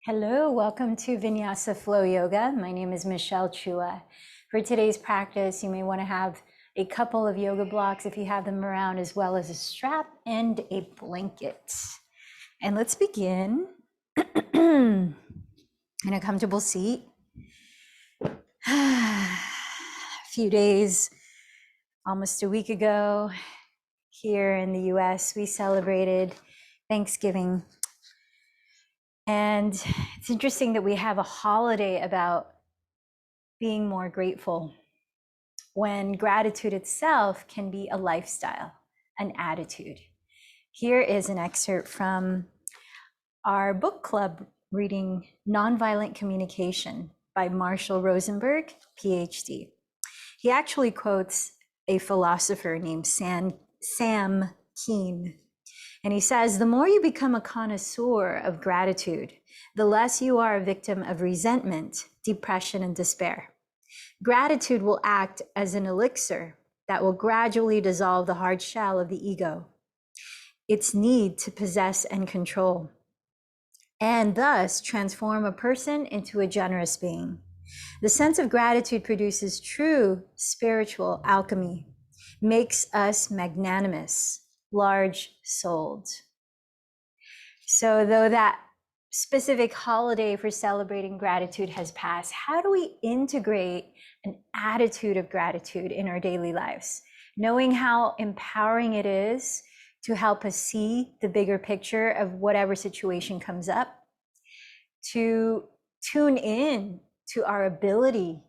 Hello, welcome to Vinyasa Flow Yoga. My name is Michelle Chua. For today's practice, you may want to have a couple of yoga blocks if you have them around, as well as a strap and a blanket. And let's begin in a comfortable seat. A few days, almost a week ago, here in the US, we celebrated Thanksgiving. And it's interesting that we have a holiday about being more grateful, when gratitude itself can be a lifestyle, an attitude. Here is an excerpt from our book club reading Nonviolent Communication by Marshall Rosenberg, PhD. He actually quotes a philosopher named Sam Keen. And he says, the more you become a connoisseur of gratitude, the less you are a victim of resentment, depression, and despair. Gratitude will act as an elixir that will gradually dissolve the hard shell of the ego, its need to possess and control, and thus transform a person into a generous being. The sense of gratitude produces true spiritual alchemy, makes us magnanimous, large-souled. So though that specific holiday for celebrating gratitude has passed, how do we integrate an attitude of gratitude in our daily lives? Knowing how empowering it is to help us see the bigger picture of whatever situation comes up, to tune in to our ability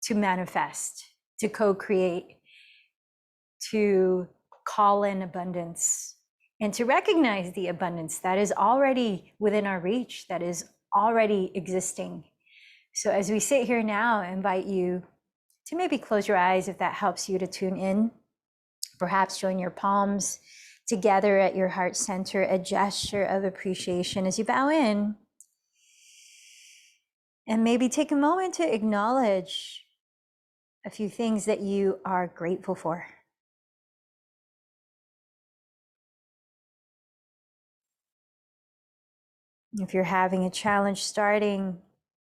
to manifest, to co-create, to call in abundance, and to recognize the abundance that is already within our reach, that is already existing. So as we sit here now, I invite you to maybe close your eyes if that helps you to tune in. Perhaps join your palms together at your heart center, a gesture of appreciation as you bow in. And maybe take a moment to acknowledge a few things that you are grateful for. If you're having a challenge starting,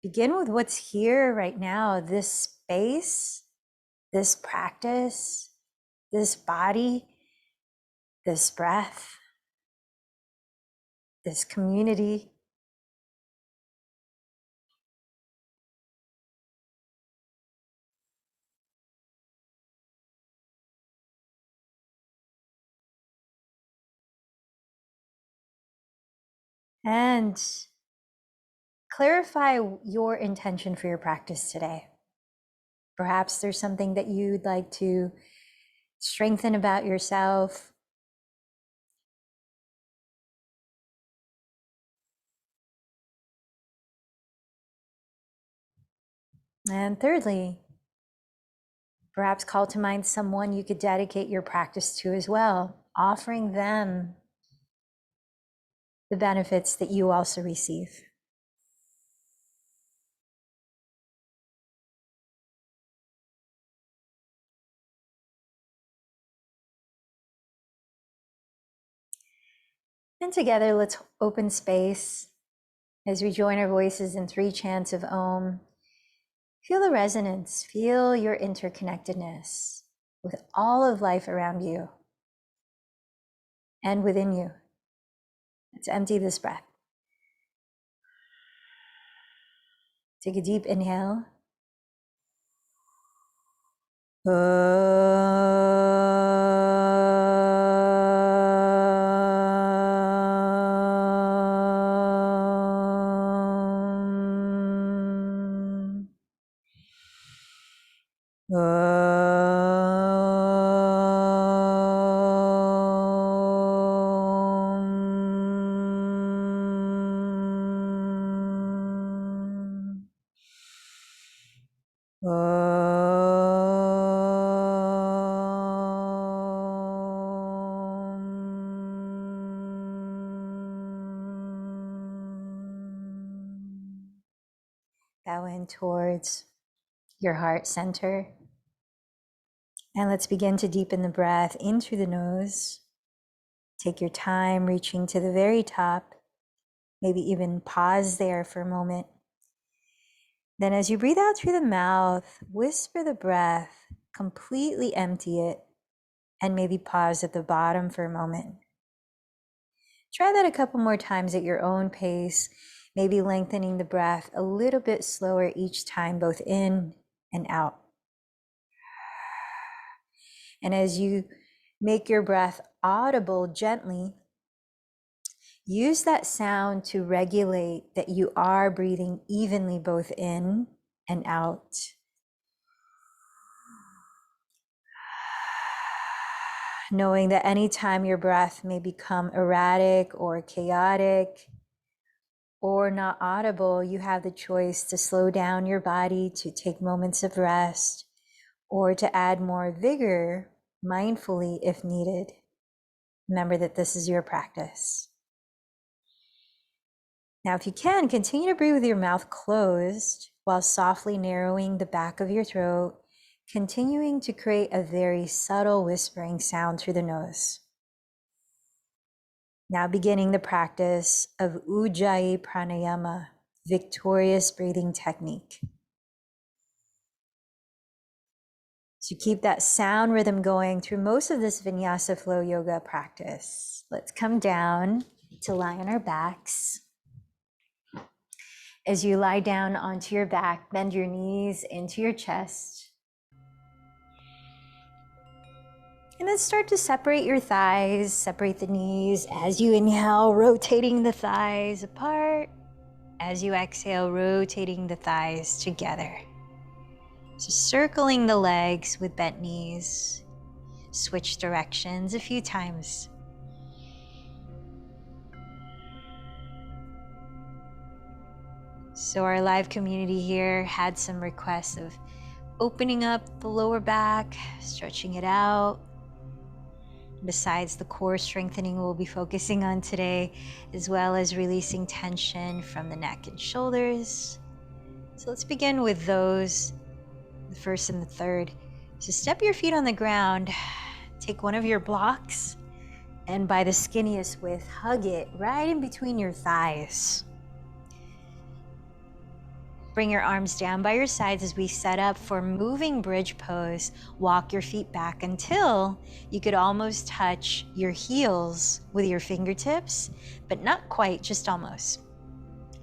begin with what's here right now, this space, this practice, this body, this breath, this community. And clarify your intention for your practice today. Perhaps there's something that you'd like to strengthen about yourself. And thirdly, perhaps call to mind someone you could dedicate your practice to as well, offering them the benefits that you also receive. And together, let's open space as we join our voices in 3 chants of Om. Feel the resonance, feel your interconnectedness with all of life around you and within you. Let's empty this breath. Take a deep inhale. Bow in towards your heart center. And let's begin to deepen the breath in through the nose. Take your time reaching to the very top. Maybe even pause there for a moment. Then as you breathe out through the mouth, whisper the breath, completely empty it, and maybe pause at the bottom for a moment. Try that a couple more times at your own pace, maybe lengthening the breath a little bit slower each time, both in and out. And as you make your breath audible gently, use that sound to regulate that you are breathing evenly both in and out. Knowing that anytime your breath may become erratic or chaotic or not audible, you have the choice to slow down your body, to take moments of rest, or to add more vigor mindfully if needed. Remember that this is your practice. Now, if you can, continue to breathe with your mouth closed while softly narrowing the back of your throat, continuing to create a very subtle whispering sound through the nose. Now beginning the practice of Ujjayi Pranayama, victorious breathing technique. So keep that sound rhythm going through most of this Vinyasa flow yoga practice. Let's come down to lie on our backs. As you lie down onto your back, bend your knees into your chest. And then start to separate your thighs, separate the knees as you inhale, rotating the thighs apart. As you exhale, rotating the thighs together. So circling the legs with bent knees. Switch directions a few times. So our live community here had some requests of opening up the lower back, stretching it out. Besides the core strengthening we'll be focusing on today, as well as releasing tension from the neck and shoulders. So let's begin with those, the first and the third. So step your feet on the ground, take one of your blocks, and by the skinniest width, hug it right in between your thighs. Bring your arms down by your sides as we set up for moving bridge pose. Walk your feet back until you could almost touch your heels with your fingertips, but not quite, just almost.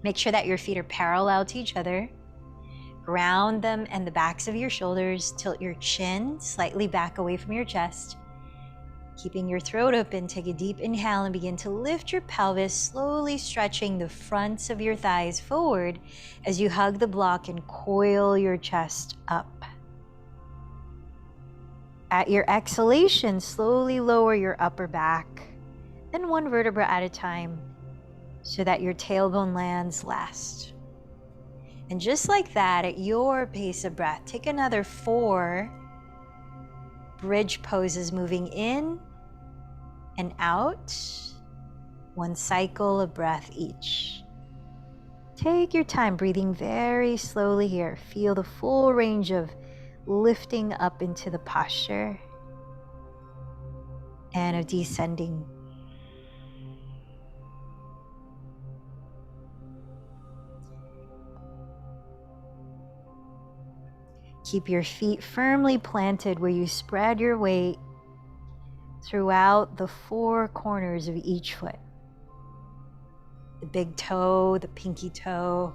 Make sure that your feet are parallel to each other. Ground them and the backs of your shoulders. Tilt your chin slightly back away from your chest. Keeping your throat open, take a deep inhale and begin to lift your pelvis, slowly stretching the fronts of your thighs forward as you hug the block and coil your chest up. At your exhalation, slowly lower your upper back, then one vertebra at a time, so that your tailbone lands last. And just like that, at your pace of breath, take another 4 bridge poses, moving in and out, 1 cycle of breath each. Take your time breathing very slowly here. Feel the full range of lifting up into the posture and of descending. Keep your feet firmly planted where you spread your weight throughout the 4 corners of each foot. The big toe, the pinky toe,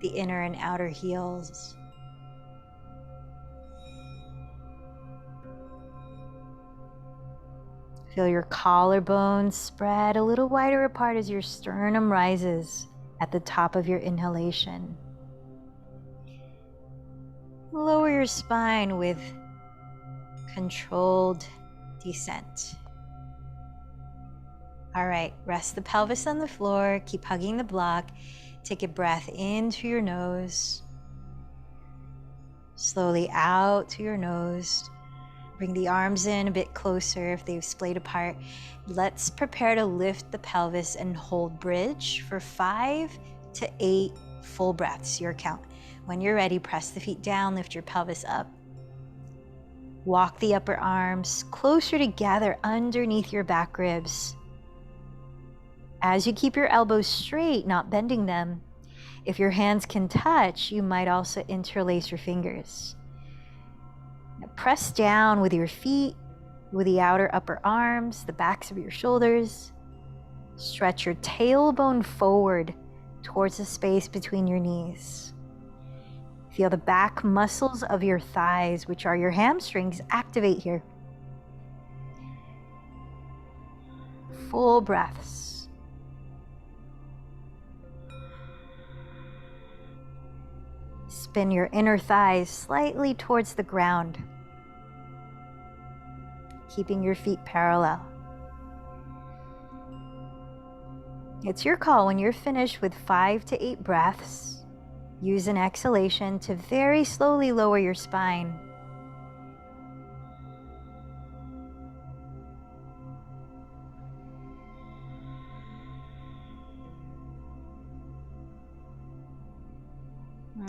the inner and outer heels. Feel your collarbones spread a little wider apart as your sternum rises at the top of your inhalation. Lower your spine with controlled descent. All right, rest the pelvis on the floor, keep hugging the block. Take a breath in through your nose, slowly out to your nose. Bring the arms in a bit closer if they've splayed apart. Let's prepare to lift the pelvis and hold bridge for 5 to 8 full breaths, your count. When you're ready, press the feet down, lift your pelvis up. Walk the upper arms closer together underneath your back ribs. As you keep your elbows straight, not bending them, if your hands can touch, you might also interlace your fingers. Now press down with your feet, with the outer upper arms, the backs of your shoulders. Stretch your tailbone forward towards the space between your knees. Feel the back muscles of your thighs, which are your hamstrings, activate here. Full breaths. Spin your inner thighs slightly towards the ground, keeping your feet parallel. It's your call. When you're finished with 5 to 8 breaths, use an exhalation to very slowly lower your spine.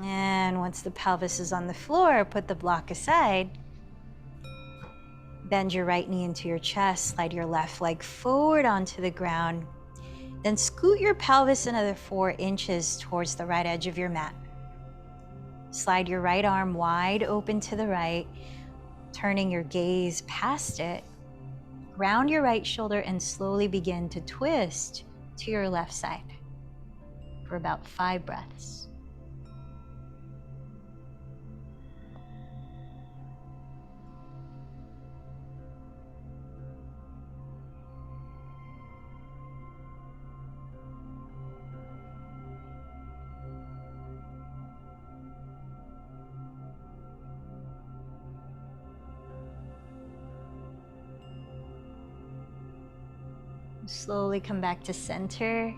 And once the pelvis is on the floor, put the block aside. Bend your right knee into your chest, slide your left leg forward onto the ground. Then scoot your pelvis another 4 inches towards the right edge of your mat. Slide your right arm wide open to the right, turning your gaze past it. Ground your right shoulder and slowly begin to twist to your left side for about 5 breaths. Slowly come back to center.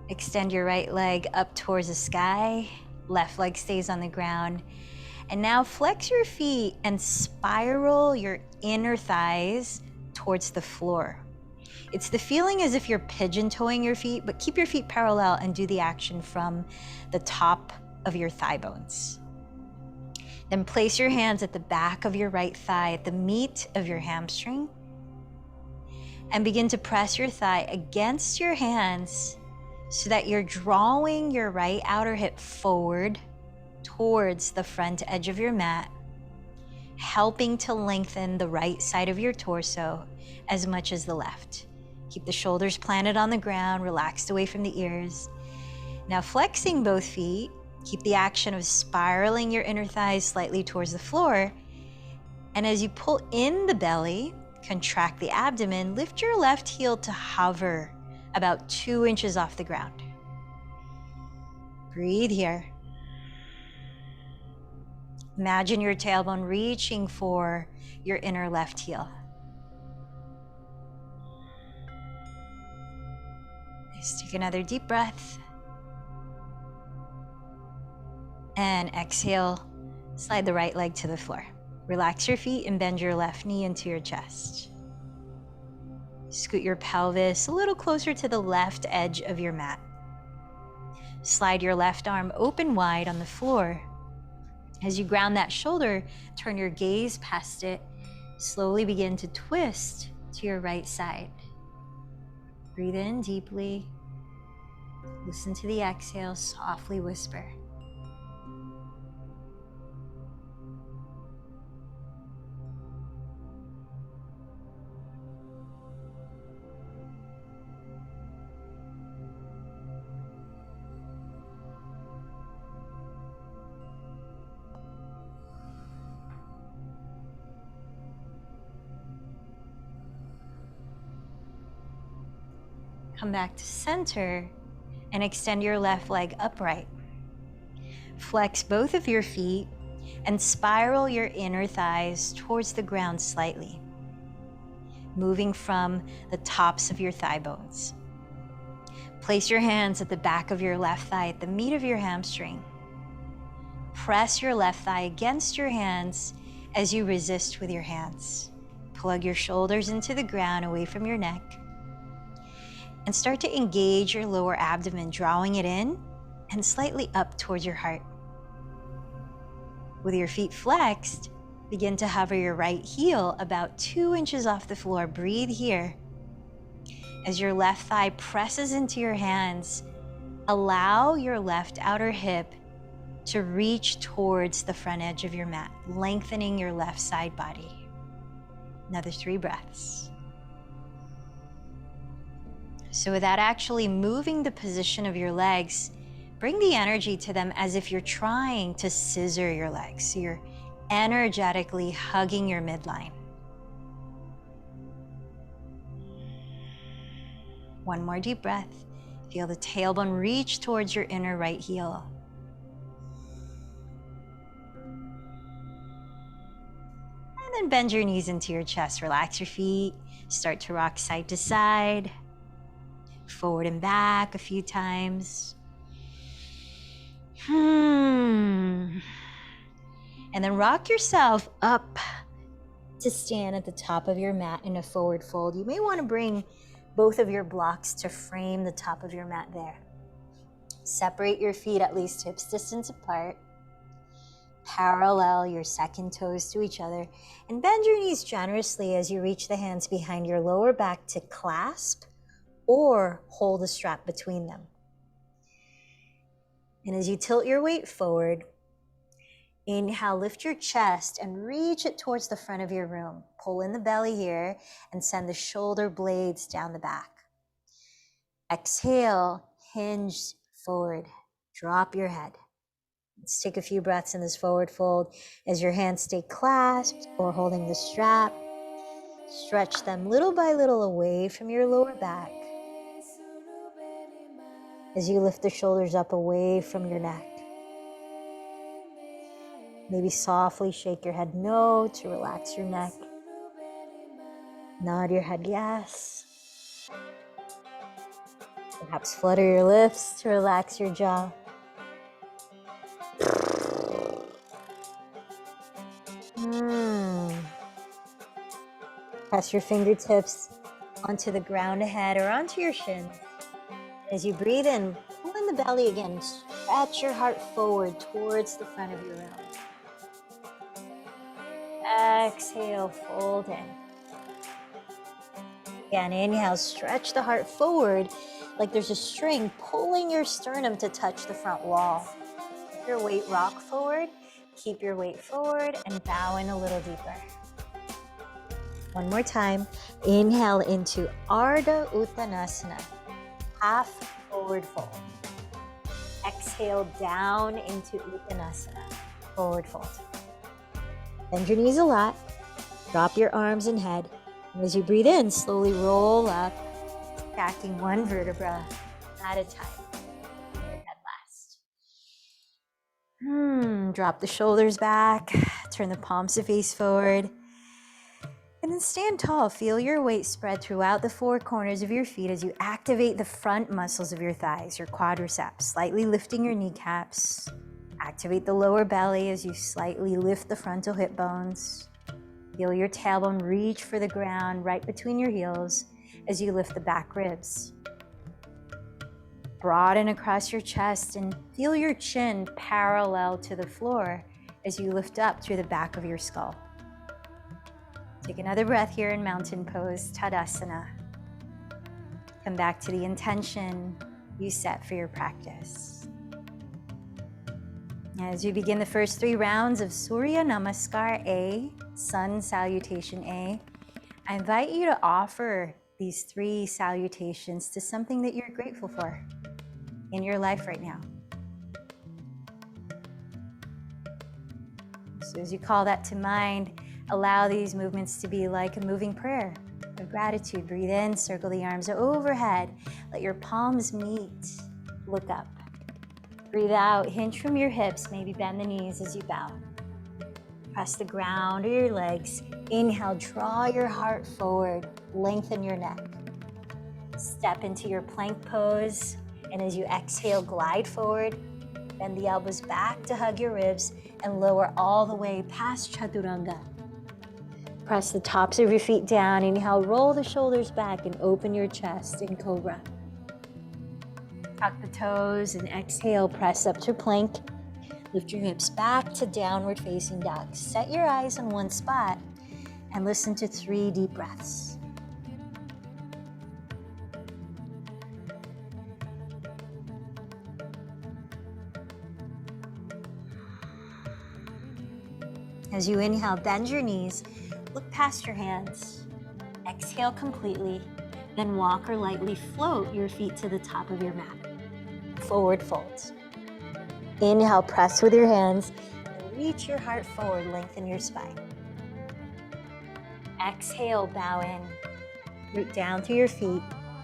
Extend your right leg up towards the sky. Left leg stays on the ground. And now flex your feet and spiral your inner thighs towards the floor. It's the feeling as if you're pigeon-toeing your feet, but keep your feet parallel and do the action from the top of your thigh bones. Then place your hands at the back of your right thigh, at the meat of your hamstring, and begin to press your thigh against your hands so that you're drawing your right outer hip forward towards the front edge of your mat, helping to lengthen the right side of your torso as much as the left. Keep the shoulders planted on the ground, relaxed away from the ears. Now flexing both feet, keep the action of spiraling your inner thighs slightly towards the floor. And as you pull in the belly, contract the abdomen, lift your left heel to hover about 2 inches off the ground. Breathe here. Imagine your tailbone reaching for your inner left heel. Just take another deep breath. And exhale, slide the right leg to the floor. Relax your feet and bend your left knee into your chest. Scoot your pelvis a little closer to the left edge of your mat. Slide your left arm open wide on the floor. As you ground that shoulder, turn your gaze past it. Slowly begin to twist to your right side. Breathe in deeply. Listen to the exhale, softly whisper. Come back to center and extend your left leg upright. Flex both of your feet and spiral your inner thighs towards the ground slightly, moving from the tops of your thigh bones. Place your hands at the back of your left thigh, at the meat of your hamstring. Press your left thigh against your hands as you resist with your hands. Plug your shoulders into the ground away from your neck. And start to engage your lower abdomen, drawing it in and slightly up towards your heart. With your feet flexed, begin to hover your right heel about 2 inches off the floor. Breathe here. As your left thigh presses into your hands, allow your left outer hip to reach towards the front edge of your mat, lengthening your left side body. Another 3 breaths. So without actually moving the position of your legs, bring the energy to them as if you're trying to scissor your legs. So you're energetically hugging your midline. One more deep breath. Feel the tailbone reach towards your inner right heel. And then bend your knees into your chest. Relax your feet. Start to rock side to side. Forward and back a few times. And then rock yourself up to stand at the top of your mat in a forward fold. You may want to bring both of your blocks to frame the top of your mat there. Separate your feet at least hips distance apart. Parallel your second toes to each other. And bend your knees generously as you reach the hands behind your lower back to clasp or hold a strap between them. And as you tilt your weight forward, inhale, lift your chest and reach it towards the front of your room. Pull in the belly here and send the shoulder blades down the back. Exhale, hinge forward, drop your head. Let's take a few breaths in this forward fold as your hands stay clasped or holding the strap. Stretch them little by little away from your lower back as you lift the shoulders up away from your neck. Maybe softly shake your head no to relax your neck. Nod your head yes. Perhaps flutter your lips to relax your jaw. Press your fingertips onto the ground ahead or onto your shins. As you breathe in, pull in the belly again. Stretch your heart forward towards the front of your room. Exhale, fold in. Again, inhale, stretch the heart forward like there's a string pulling your sternum to touch the front wall. Keep your weight rock forward, keep your weight forward, and bow in a little deeper. One more time. Inhale into Ardha Uttanasana, half forward fold. Exhale down into Uttanasana, forward fold. Bend your knees a lot. Drop your arms and head. And as you breathe in, slowly roll up, stacking one vertebra at a time. At last. Drop the shoulders back. Turn the palms to face forward. And then stand tall. Feel your weight spread throughout the 4 corners of your feet as you activate the front muscles of your thighs, your quadriceps, slightly lifting your kneecaps. Activate the lower belly as you slightly lift the frontal hip bones. Feel your tailbone reach for the ground right between your heels as you lift the back ribs. Broaden across your chest and feel your chin parallel to the floor as you lift up through the back of your skull. Take another breath here in mountain pose, Tadasana. Come back to the intention you set for your practice. As you begin the first 3 rounds of Surya Namaskar A, Sun Salutation A, I invite you to offer these 3 salutations to something that you're grateful for in your life right now. So as you call that to mind, allow these movements to be like a moving prayer of gratitude. Breathe in, circle the arms overhead. Let your palms meet. Look up. Breathe out, hinge from your hips. Maybe bend the knees as you bow. Press the ground or your legs. Inhale, draw your heart forward. Lengthen your neck. Step into your plank pose. And as you exhale, glide forward. Bend the elbows back to hug your ribs and lower all the way past Chaturanga. Press the tops of your feet down. Inhale, roll the shoulders back and open your chest in Cobra. Tuck the toes and exhale, press up to plank. Lift your hips back to downward facing dog. Set your eyes on one spot and listen to 3 deep breaths. As you inhale, bend your knees, look past your hands. Exhale completely, then walk or lightly float your feet to the top of your mat. Forward fold. Inhale, press with your hands, and reach your heart forward, lengthen your spine. Exhale, bow in, root down through your feet.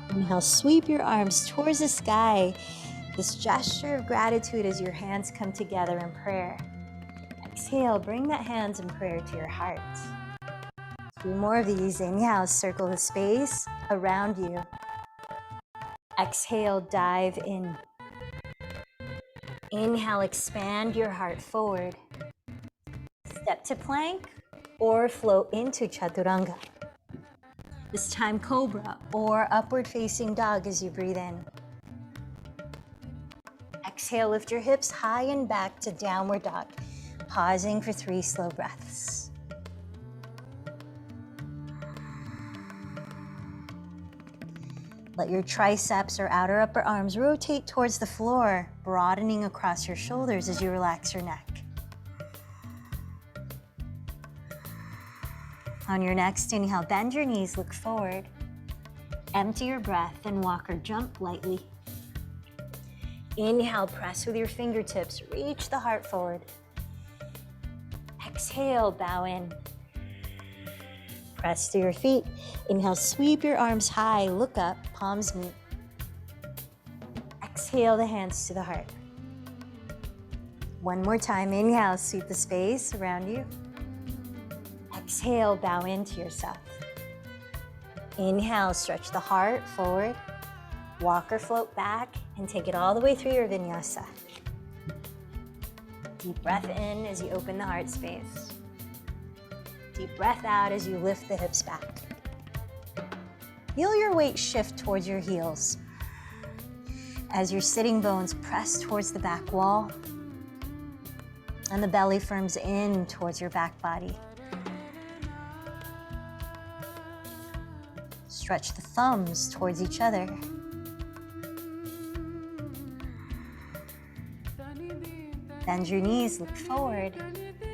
Inhale, sweep your arms towards the sky. This gesture of gratitude as your hands come together in prayer. Exhale, bring that hands in prayer to your heart. 2 more of these. Inhale, circle the space around you. Exhale, dive in. Inhale, expand your heart forward. Step to plank or float into chaturanga. This time, cobra or upward facing dog as you breathe in. Exhale, lift your hips high and back to downward dog, pausing for 3 slow breaths. Let your triceps or outer upper arms rotate towards the floor, broadening across your shoulders as you relax your neck. On your next inhale, bend your knees, look forward. Empty your breath and walk or jump lightly. Inhale, press with your fingertips, reach the heart forward. Exhale, bow in. Press to your feet. Inhale, sweep your arms high, look up, palms meet. Exhale the hands to the heart. One more time, inhale, sweep the space around you. Exhale, bow into yourself. Inhale, stretch the heart forward. Walk or float back and take it all the way through your vinyasa. Deep breath in as you open the heart space. Deep breath out as you lift the hips back. Feel your weight shift towards your heels. As your sitting bones press towards the back wall and the belly firms in towards your back body. Stretch the thumbs towards each other. Bend your knees, look forward.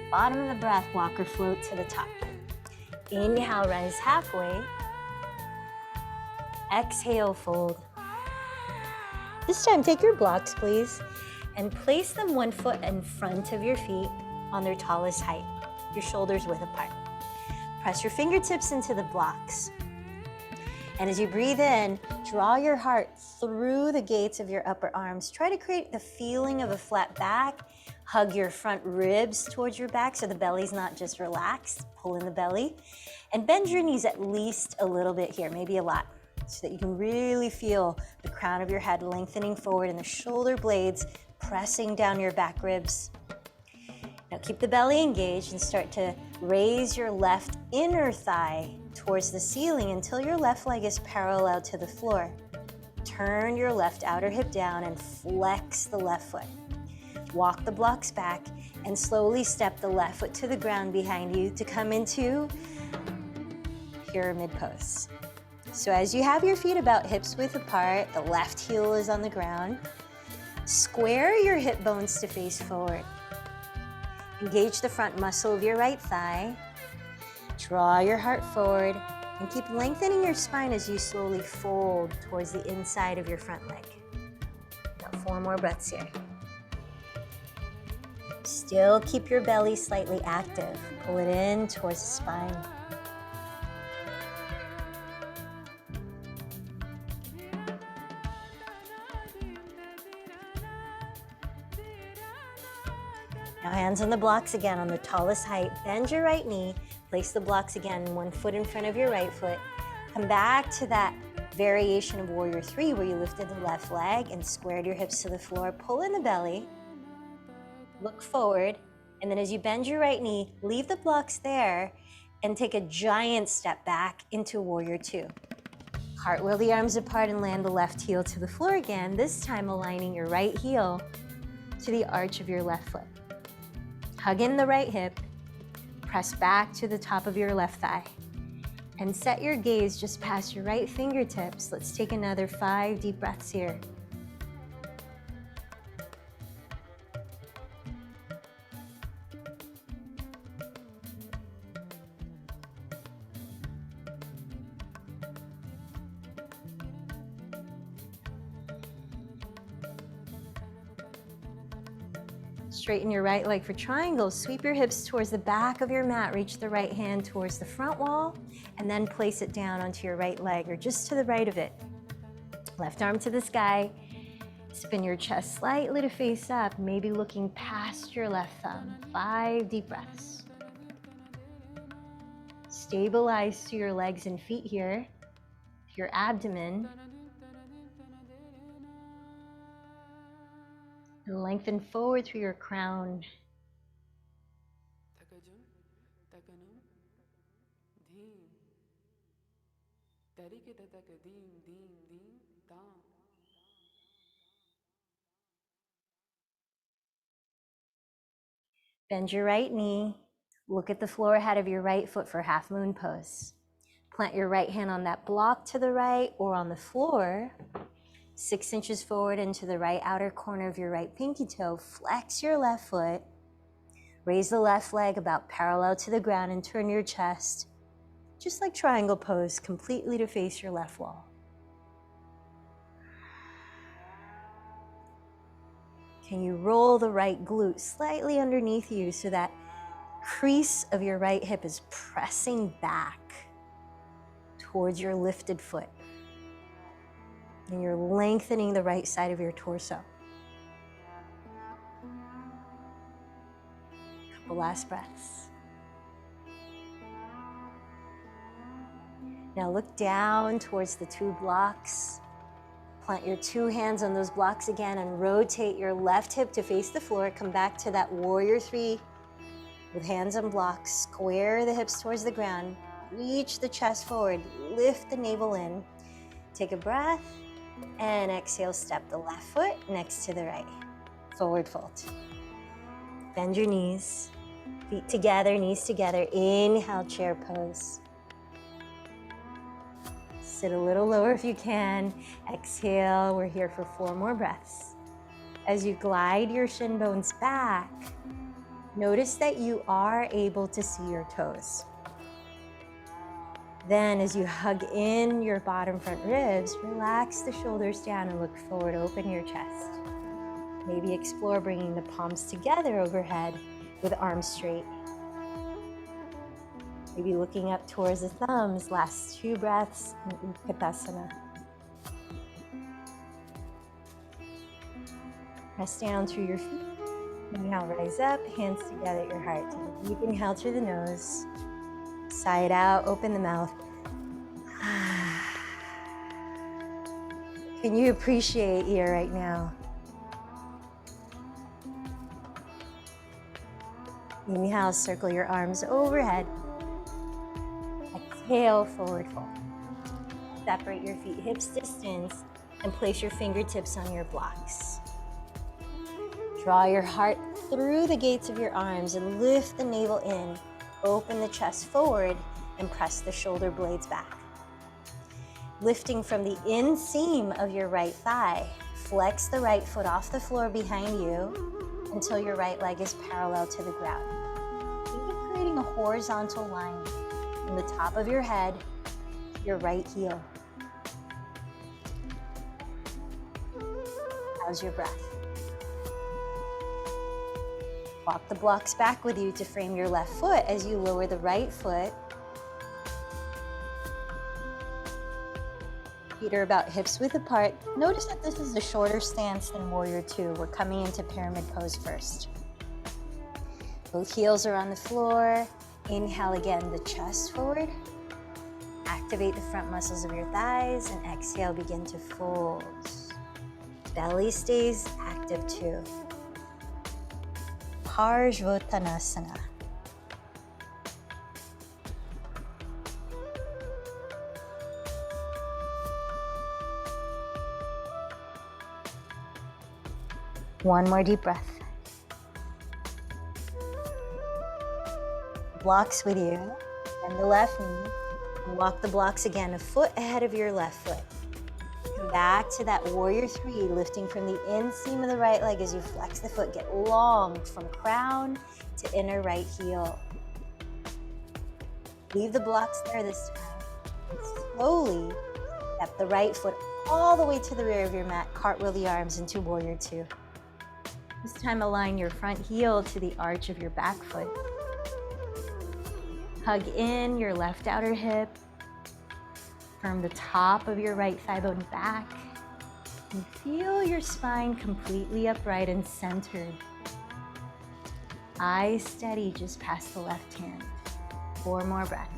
Bottom of the breath, walk or float to the top. Inhale, rise halfway. Exhale, fold. This time, take your blocks, please, and place them 1 foot in front of your feet on their tallest height, your shoulders width apart. Press your fingertips into the blocks. And as you breathe in, draw your heart through the gates of your upper arms. Try to create the feeling of a flat back. Hug your front ribs towards your back so the belly's not just relaxed. Pull in the belly. And bend your knees at least a little bit here, maybe a lot, so that you can really feel the crown of your head lengthening forward and the shoulder blades pressing down your back ribs. Now keep the belly engaged and start to raise your left inner thigh towards the ceiling until your left leg is parallel to the floor. Turn your left outer hip down and flex the left foot. Walk the blocks back and slowly step the left foot to the ground behind you to come into pyramid pose. So as you have your feet about hips width apart, the left heel is on the ground, square your hip bones to face forward. Engage the front muscle of your right thigh. Draw your heart forward and keep lengthening your spine as you slowly fold towards the inside of your front leg. Now 4 more breaths here. Still keep your belly slightly active. Pull it in towards the spine. Now hands on the blocks again on the tallest height. Bend your right knee. Place the blocks again, 1 foot in front of your right foot. Come back to that variation of Warrior 3 where you lifted the left leg and squared your hips to the floor. Pull in the belly. Look forward. And then as you bend your right knee, leave the blocks there and take a giant step back into Warrior 2. Cartwheel the arms apart and land the left heel to the floor again, this time aligning your right heel to the arch of your left foot. Hug in the right hip, press back to the top of your left thigh, and set your gaze just past your right fingertips. Let's take another 5 deep breaths here. Straighten your right leg for triangle. Sweep your hips towards the back of your mat. Reach the right hand towards the front wall and then place it down onto your right leg or just to the right of it. Left arm to the sky. Spin your chest slightly to face up, maybe looking past your left thumb. 5 deep breaths. Stabilize to your legs and feet here, your abdomen. And lengthen forward through your crown. Bend your right knee. Look at the floor ahead of your right foot for half moon pose. Plant your right hand on that block to the right or on the floor. 6 inches forward into the right outer corner of your right pinky toe. Flex your left foot. Raise the left leg about parallel to the ground and turn your chest, just like triangle pose, completely to face your left wall. Can you roll the right glute slightly underneath you so that crease of your right hip is pressing back towards your lifted foot? And you're lengthening the right side of your torso. Couple last breaths. Now look down towards the 2 blocks. Plant your 2 hands on those blocks again and rotate your left hip to face the floor. Come back to that warrior 3 with hands on blocks. Square the hips towards the ground. Reach the chest forward. Lift the navel in. Take a breath and exhale. Step the left foot next to the right. Forward fold. Bend your knees. Feet together, knees together. Inhale, chair pose. Sit a little lower if you can. Exhale, we're here for 4 more breaths. As you glide your shin bones back, notice that you are able to see your toes. Then as you hug in your bottom front ribs, relax the shoulders down and look forward, open your chest. Maybe explore bringing the palms together overhead with arms straight. Maybe looking up towards the thumbs. Last 2 breaths in Utkatasana. Press down through your feet. Inhale, rise up, hands together at your heart. Take a deep inhale through the nose. Sigh it out, open the mouth. Can you appreciate here right now? Inhale, circle your arms overhead. Exhale, forward fold. Separate your feet hips distance and place your fingertips on your blocks. Draw your heart through the gates of your arms and lift the navel in. Open the chest forward and press the shoulder blades back. Lifting from the inseam of your right thigh, flex the right foot off the floor behind you until your right leg is parallel to the ground. Think of creating a horizontal line from the top of your head to your right heel. How's your breath? Walk the blocks back with you to frame your left foot as you lower the right foot. Feet are about hips width apart. Notice that this is a shorter stance than Warrior 2. We're coming into pyramid pose first. Both heels are on the floor. Inhale again, the chest forward. Activate the front muscles of your thighs and exhale, begin to fold. Belly stays active too. Parsvottanasana. One more deep breath. Blocks with you, bend the left knee, and walk the blocks again, a foot ahead of your left foot. Come back to that warrior 3, lifting from the inseam of the right leg as you flex the foot. Get long from crown to inner right heel. Leave the blocks there this time. And slowly step the right foot all the way to the rear of your mat. Cartwheel the arms into warrior 2. This time align your front heel to the arch of your back foot. Hug in your left outer hip. Firm the top of your right thigh bone back. And feel your spine completely upright and centered. Eyes steady just past the left hand. 4 more breaths.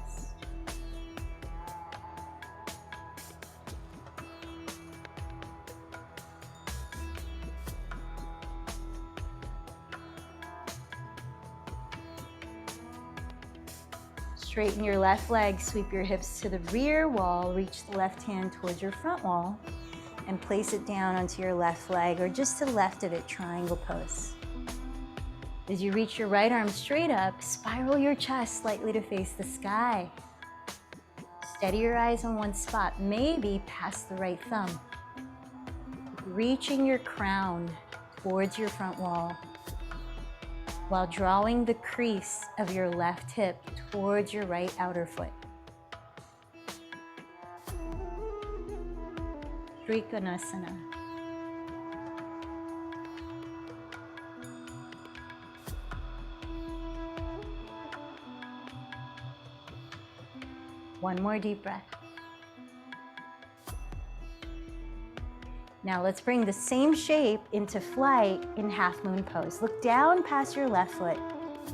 Straighten your left leg, sweep your hips to the rear wall, reach the left hand towards your front wall, and place it down onto your left leg, or just to the left of it, triangle pose. As you reach your right arm straight up, spiral your chest slightly to face the sky. Steady your eyes on one spot, maybe past the right thumb. Reaching your crown towards your front wall, while drawing the crease of your left hip towards your right outer foot. Trikonasana. One more deep breath. Now let's bring the same shape into flight in half moon pose. Look down past your left foot,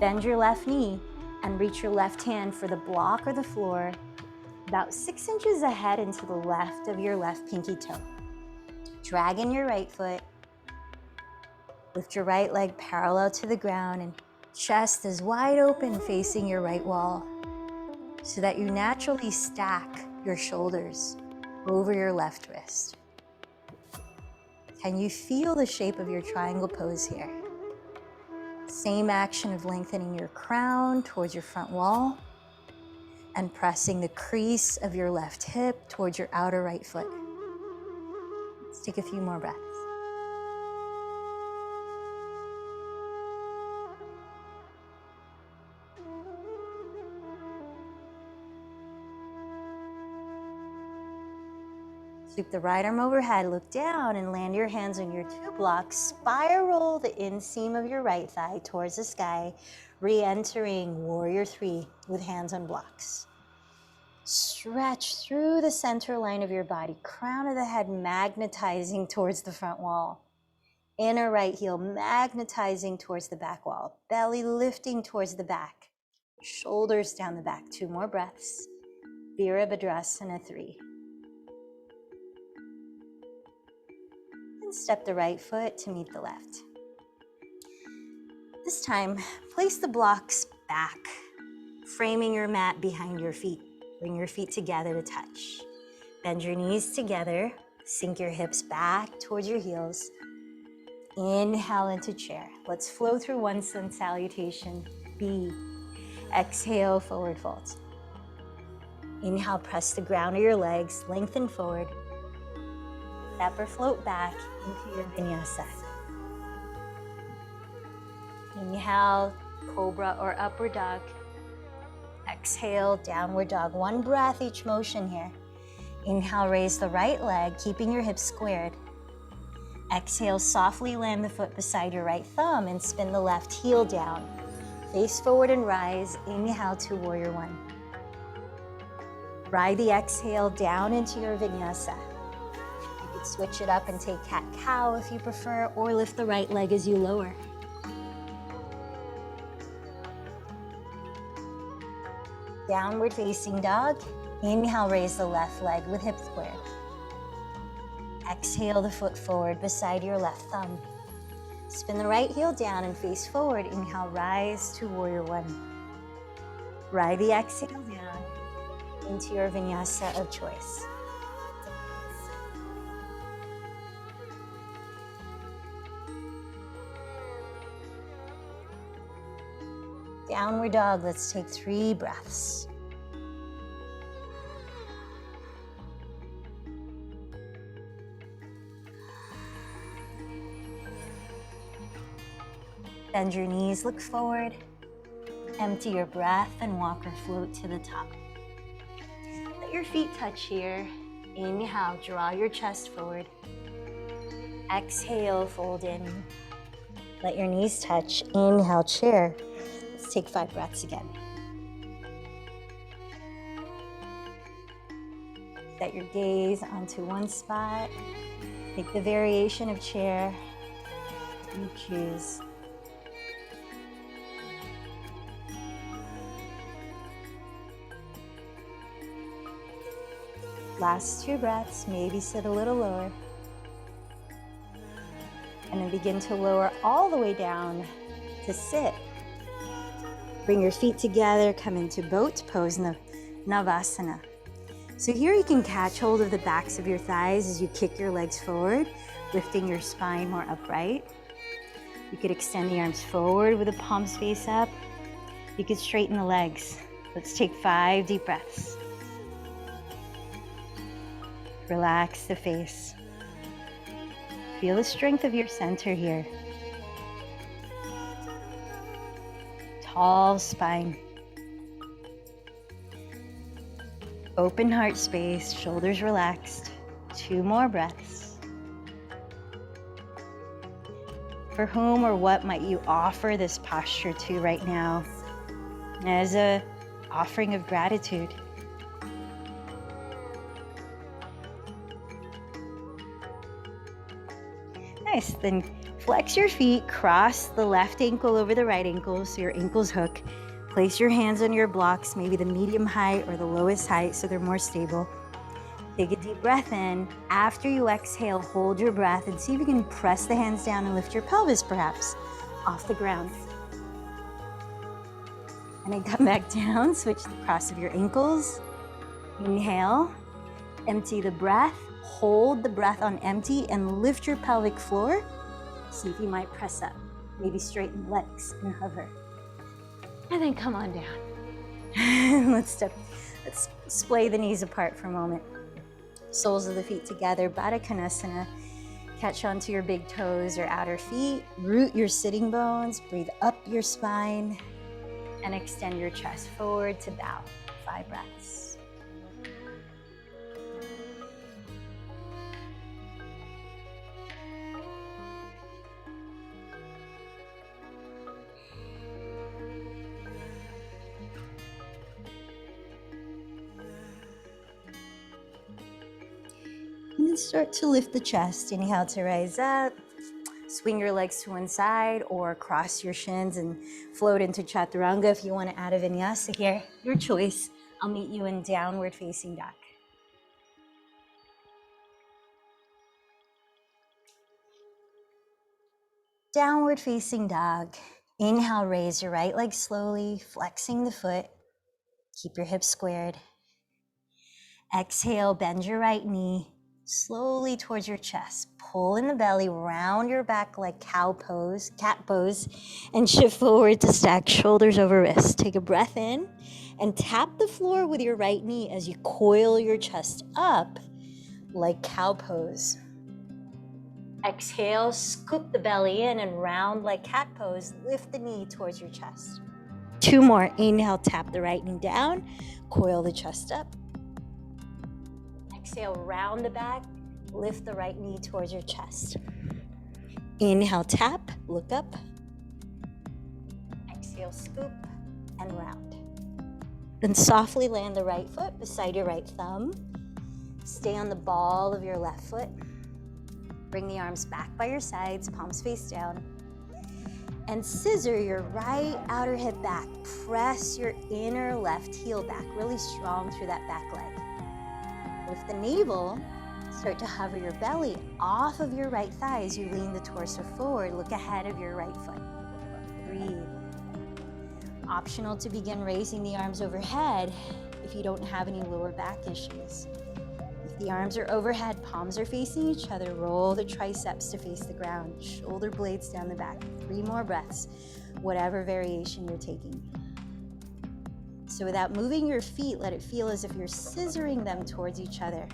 bend your left knee, and reach your left hand for the block or the floor, about 6 inches ahead and to the left of your left pinky toe. Drag in your right foot, lift your right leg parallel to the ground, and chest is wide open facing your right wall, so that you naturally stack your shoulders over your left wrist. Can you feel the shape of your triangle pose here? Same action of lengthening your crown towards your front wall and pressing the crease of your left hip towards your outer right foot. Let's take a few more breaths. Sweep the right arm overhead, look down and land your hands on your 2 blocks. Spiral the inseam of your right thigh towards the sky, re-entering Warrior 3 with hands on blocks. Stretch through the center line of your body, crown of the head magnetizing towards the front wall. Inner right heel magnetizing towards the back wall, belly lifting towards the back, shoulders down the back. 2 more breaths. Virabhadrasana 3. Step the right foot to meet the left. This time, place the blocks back, framing your mat behind your feet. Bring your feet together to touch. Bend your knees together, sink your hips back towards your heels. Inhale into chair. Let's flow through one sun salutation. B. Exhale, forward fold. Inhale, press the ground of your legs, lengthen forward. Step or float back into your Vinyasa. Inhale, cobra or upward dog. Exhale, downward dog. 1 breath each motion here. Inhale, raise the right leg, keeping your hips squared. Exhale, softly land the foot beside your right thumb and spin the left heel down. Face forward and rise. Inhale to Warrior 1. Ride the exhale down into your Vinyasa. Switch it up and take cat-cow if you prefer, or lift the right leg as you lower. Downward facing dog. Inhale, raise the left leg with hips squared. Exhale the foot forward beside your left thumb. Spin the right heel down and face forward. Inhale, rise to Warrior 1. Ride the exhale down into your Vinyasa of choice. Downward dog, let's take 3 breaths. Bend your knees, look forward. Empty your breath and walk or float to the top. Let your feet touch here. Inhale, draw your chest forward. Exhale, fold in. Let your knees touch. Inhale, chair. Let's take 5 breaths again. Set your gaze onto one spot. Take the variation of chair you choose. Last 2 breaths, maybe sit a little lower. And then begin to lower all the way down to sit. Bring your feet together, come into boat pose, Navasana. So here you can catch hold of the backs of your thighs as you kick your legs forward, lifting your spine more upright. You could extend the arms forward with the palms face up. You could straighten the legs. Let's take 5 deep breaths. Relax the face. Feel the strength of your center here. Tall spine. Open heart space, shoulders relaxed. 2 more breaths. For whom or what might you offer this posture to right now? As an offering of gratitude. Nice, then flex your feet, cross the left ankle over the right ankle so your ankles hook. Place your hands on your blocks, maybe the medium height or the lowest height so they're more stable. Take a deep breath in. After you exhale, hold your breath and see if you can press the hands down and lift your pelvis perhaps off the ground. And then come back down, switch the cross of your ankles. Inhale, empty the breath, hold the breath on empty and lift your pelvic floor. See if you might press up, maybe straighten legs and hover. And then come on down. Let's splay the knees apart for a moment. Soles of the feet together, Baddha Konasana. Catch onto your big toes or outer feet. Root your sitting bones, breathe up your spine, and extend your chest forward to bow. 5 breaths. And then start to lift the chest. Inhale to rise up. Swing your legs to one side or cross your shins and float into chaturanga if you want to add a vinyasa here. Your choice. I'll meet you in downward facing dog. Downward facing dog. Inhale, raise your right leg slowly, flexing the foot. Keep your hips squared. Exhale, bend your right knee slowly towards your chest. Pull in the belly, round your back like cow pose, cat pose, and shift forward to stack shoulders over wrists. Take a breath in and tap the floor with your right knee as you coil your chest up like cow pose. Exhale, scoop the belly in and round like cat pose. Lift the knee towards your chest. 2 more. Inhale, tap the right knee down, coil the chest up. Exhale, round the back, lift the right knee towards your chest. Inhale, tap, look up. Exhale, scoop, and round. Then softly land the right foot beside your right thumb. Stay on the ball of your left foot. Bring the arms back by your sides, palms face down. And scissor your right outer hip back. Press your inner left heel back, really strong through that back leg. Lift the navel, start to hover your belly off of your right thigh as you lean the torso forward. Look ahead of your right foot. Breathe. Optional to begin raising the arms overhead if you don't have any lower back issues. If the arms are overhead, palms are facing each other, roll the triceps to face the ground, shoulder blades down the back. 3 more breaths, whatever variation you're taking. So without moving your feet, let it feel as if you're scissoring them towards each other.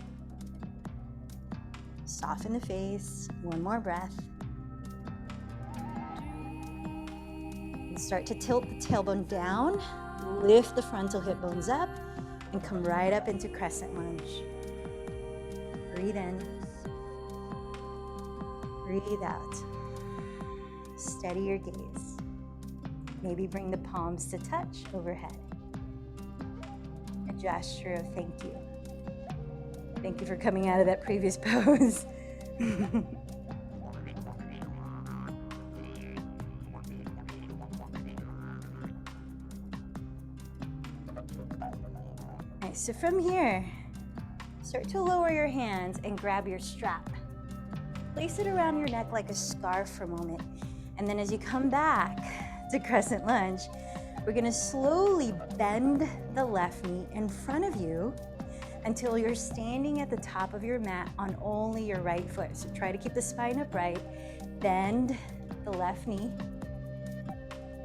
Soften the face. 1 more breath. And start to tilt the tailbone down. Lift the frontal hip bones up and come right up into crescent lunge. Breathe in. Breathe out. Steady your gaze. Maybe bring the palms to touch overhead. A gesture of thank you. Thank you for coming out of that previous pose. Nice. So from here, start to lower your hands and grab your strap. Place it around your neck like a scarf for a moment. And then as you come back to crescent lunge, we're gonna slowly bend the left knee in front of you until you're standing at the top of your mat on only your right foot. So try to keep the spine upright, bend the left knee,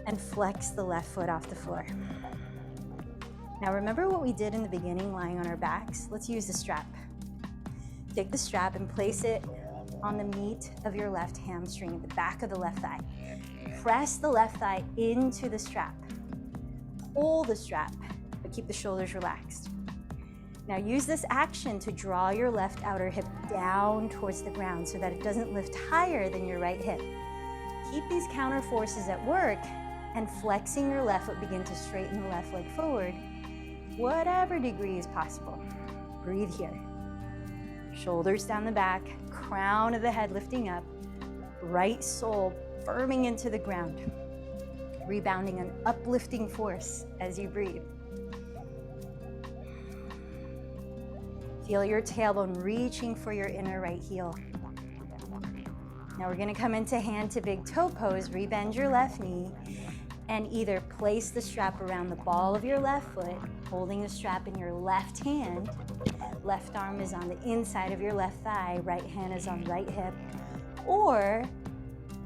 and flex the left foot off the floor. Now remember what we did in the beginning, lying on our backs? Let's use the strap. Take the strap and place it on the meat of your left hamstring at the back of the left thigh. Press the left thigh into the strap. Pull the strap, but keep the shoulders relaxed. Now use this action to draw your left outer hip down towards the ground so that it doesn't lift higher than your right hip. Keep these counter forces at work, and flexing your left foot, begin to straighten the left leg forward, whatever degree is possible. Breathe here. Shoulders down the back, crown of the head lifting up, right sole firming into the ground, rebounding an uplifting force as you breathe. Feel your tailbone reaching for your inner right heel. Now we're gonna come into hand to big toe pose, rebend your left knee, and either place the strap around the ball of your left foot, holding the strap in your left hand. Left arm is on the inside of your left thigh, right hand is on right hip. Or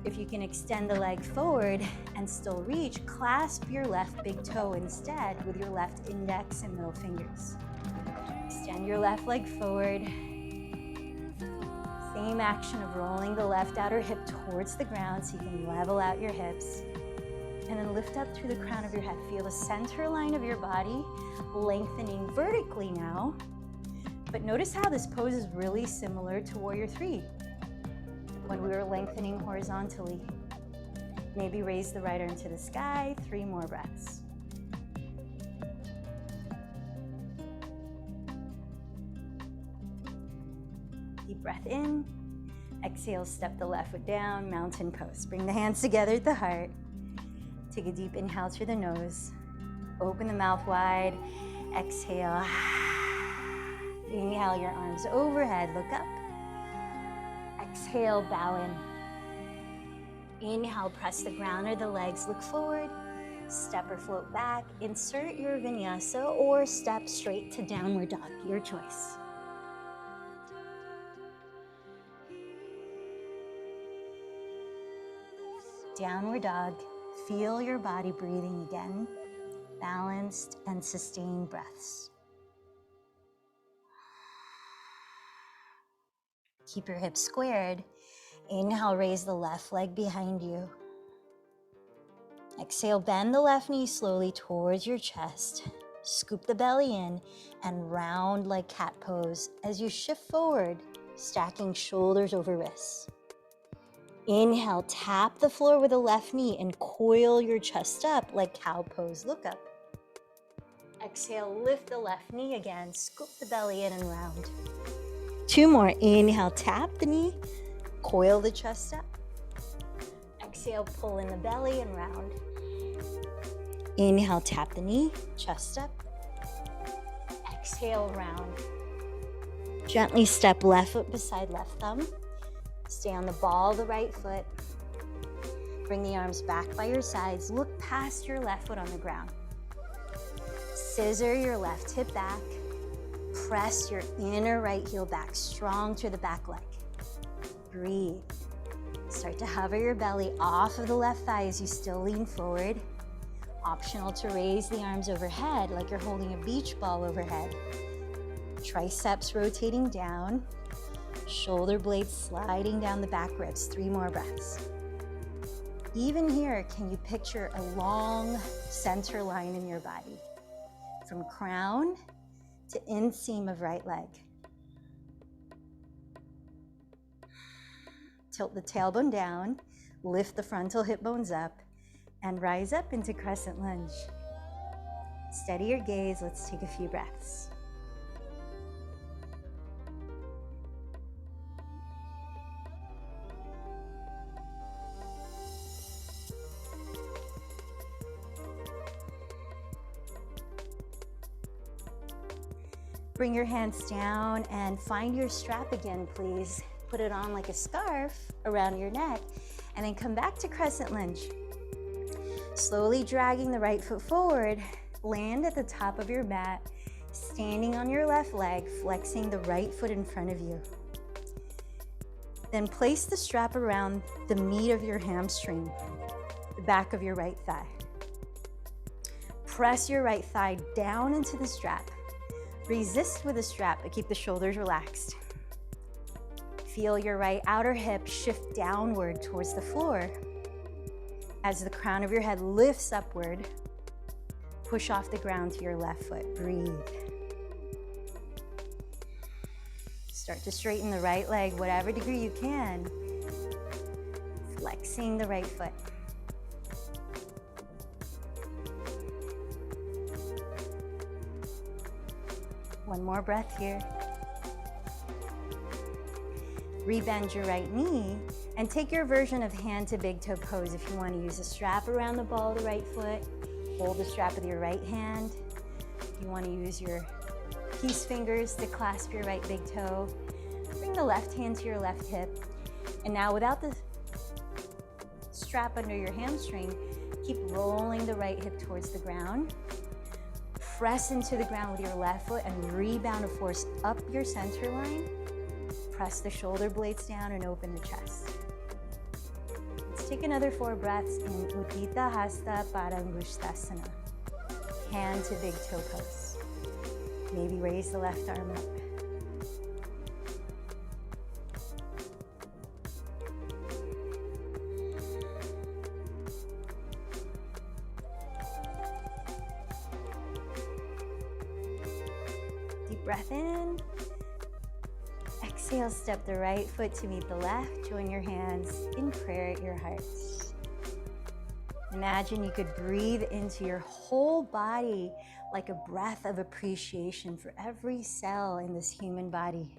if you can extend the leg forward and still reach, clasp your left big toe instead with your left index and middle fingers. Extend your left leg forward. Same action of rolling the left outer hip towards the ground so you can level out your hips. And then lift up through the crown of your head. Feel the center line of your body lengthening vertically now. But notice how this pose is really similar to Warrior 3 when we were lengthening horizontally. Maybe raise the right arm to the sky, 3 more breaths. Deep breath in. Exhale, step the left foot down, mountain pose. Bring the hands together at the heart. Take a deep inhale through the nose. Open the mouth wide. Exhale. Inhale your arms overhead, look up. Exhale, bow in. Inhale, press the ground or the legs, look forward. Step or float back. Insert your vinyasa or step straight to downward dog, your choice. Downward dog. Feel your body breathing again. Balanced and sustained breaths. Keep your hips squared. Inhale, raise the left leg behind you. Exhale, bend the left knee slowly towards your chest. Scoop the belly in and round like cat pose as you shift forward, stacking shoulders over wrists. Inhale, tap the floor with the left knee and coil your chest up like cow pose, look up. Exhale, lift the left knee again, scoop the belly in and round. 2 more, inhale, tap the knee, coil the chest up. Exhale, pull in the belly and round. Inhale, tap the knee, chest up. Exhale, round. Gently step left foot beside left thumb. Stay on the ball of the right foot. Bring the arms back by your sides. Look past your left foot on the ground. Scissor your left hip back. Press your inner right heel back, strong through the back leg. Breathe. Start to hover your belly off of the left thigh as you still lean forward. Optional to raise the arms overhead like you're holding a beach ball overhead. Triceps rotating down. Shoulder blades sliding down the back ribs. 3 more breaths. Even here, can you picture a long center line in your body? From crown to inseam of right leg. Tilt the tailbone down. Lift the frontal hip bones up and rise up into crescent lunge. Steady your gaze. Let's take a few breaths. Bring your hands down and find your strap again, please. Put it on like a scarf around your neck, and then come back to crescent lunge. Slowly dragging the right foot forward, land at the top of your mat, standing on your left leg, flexing the right foot in front of you. Then place the strap around the meat of your hamstring, the back of your right thigh. Press your right thigh down into the strap. Resist with the strap, but keep the shoulders relaxed. Feel your right outer hip shift downward towards the floor. As the crown of your head lifts upward, push off the ground to your left foot. Breathe. Start to straighten the right leg, whatever degree you can. Flexing the right foot. One more breath here. Rebend your right knee and take your version of hand to big toe pose. If you want to use a strap around the ball of the right foot, hold the strap with your right hand. If you want to use your peace fingers to clasp your right big toe, bring the left hand to your left hip. And now without the strap under your hamstring, keep rolling the right hip towards the ground. Press into the ground with your left foot and rebound to force up your center line. Press the shoulder blades down and open the chest. Let's take another 4 breaths in Utthita Hasta Padangusthasana. Hand to big toe pose. Maybe raise the left arm up. Deep breath in. Exhale, step the right foot to meet the left. Join your hands in prayer at your heart. Imagine you could breathe into your whole body like a breath of appreciation for every cell in this human body.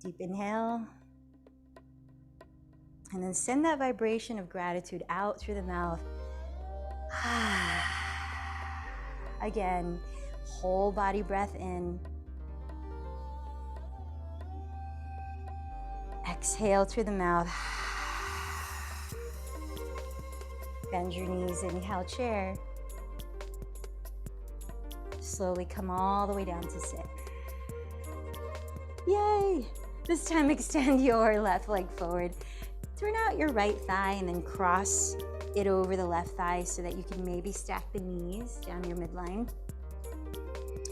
Deep inhale. And then send that vibration of gratitude out through the mouth. Again, whole body breath in. Exhale through the mouth. Bend your knees, inhale, chair. Slowly come all the way down to sit. Yay! This time extend your left leg forward. Turn out your right thigh and then cross it over the left thigh so that you can maybe stack the knees down your midline.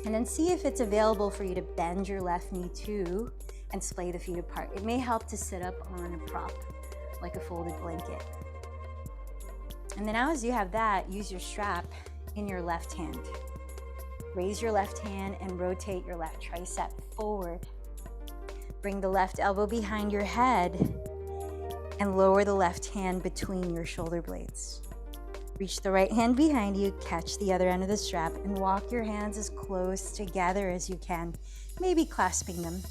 And then see if it's available for you to bend your left knee too and splay the feet apart. It may help to sit up on a prop, like a folded blanket. And then now as you have that, use your strap in your left hand. Raise your left hand and rotate your left tricep forward. Bring the left elbow behind your head and lower the left hand between your shoulder blades. Reach the right hand behind you, catch the other end of the strap, and walk your hands as close together as you can, maybe clasping them.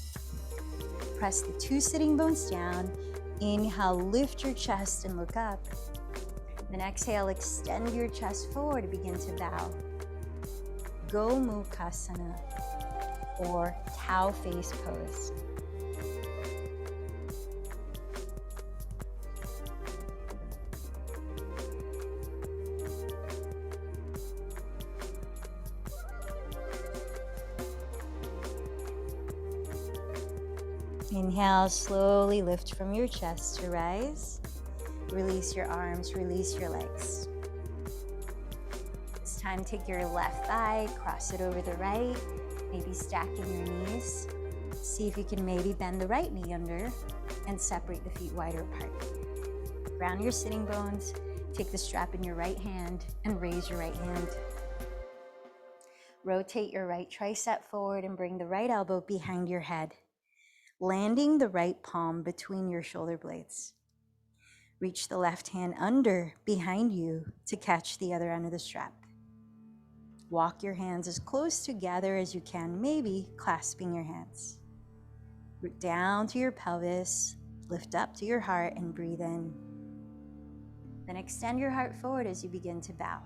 Press the 2 sitting bones down. Inhale, lift your chest and look up. Then exhale, extend your chest forward to begin to bow. Gomukhasana, or cow face pose. Inhale, slowly lift from your chest to rise. Release your arms, release your legs. This time, take your left thigh, cross it over the right, maybe stacking your knees. See if you can maybe bend the right knee under and separate the feet wider apart. Ground your sitting bones, take the strap in your right hand and raise your right hand. Rotate your right tricep forward and bring the right elbow behind your head, landing the right palm between your shoulder blades. Reach the left hand under behind you to catch the other end of the strap. Walk your hands as close together as you can, maybe clasping your hands. Root down to your pelvis, lift up to your heart and breathe in. Then extend your heart forward as you begin to bow.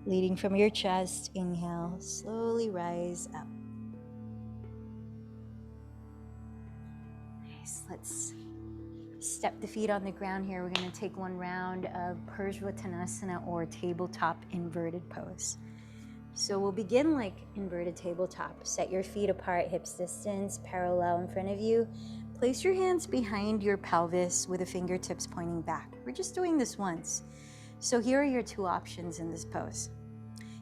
Leading from your chest, inhale, slowly rise up. Nice, let's step the feet on the ground here. We're gonna take one round of Parsvattanasana or tabletop inverted pose. So we'll begin like inverted tabletop. Set your feet apart, hips distance, parallel in front of you. Place your hands behind your pelvis with the fingertips pointing back. We're just doing this once. So here are your two options in this pose.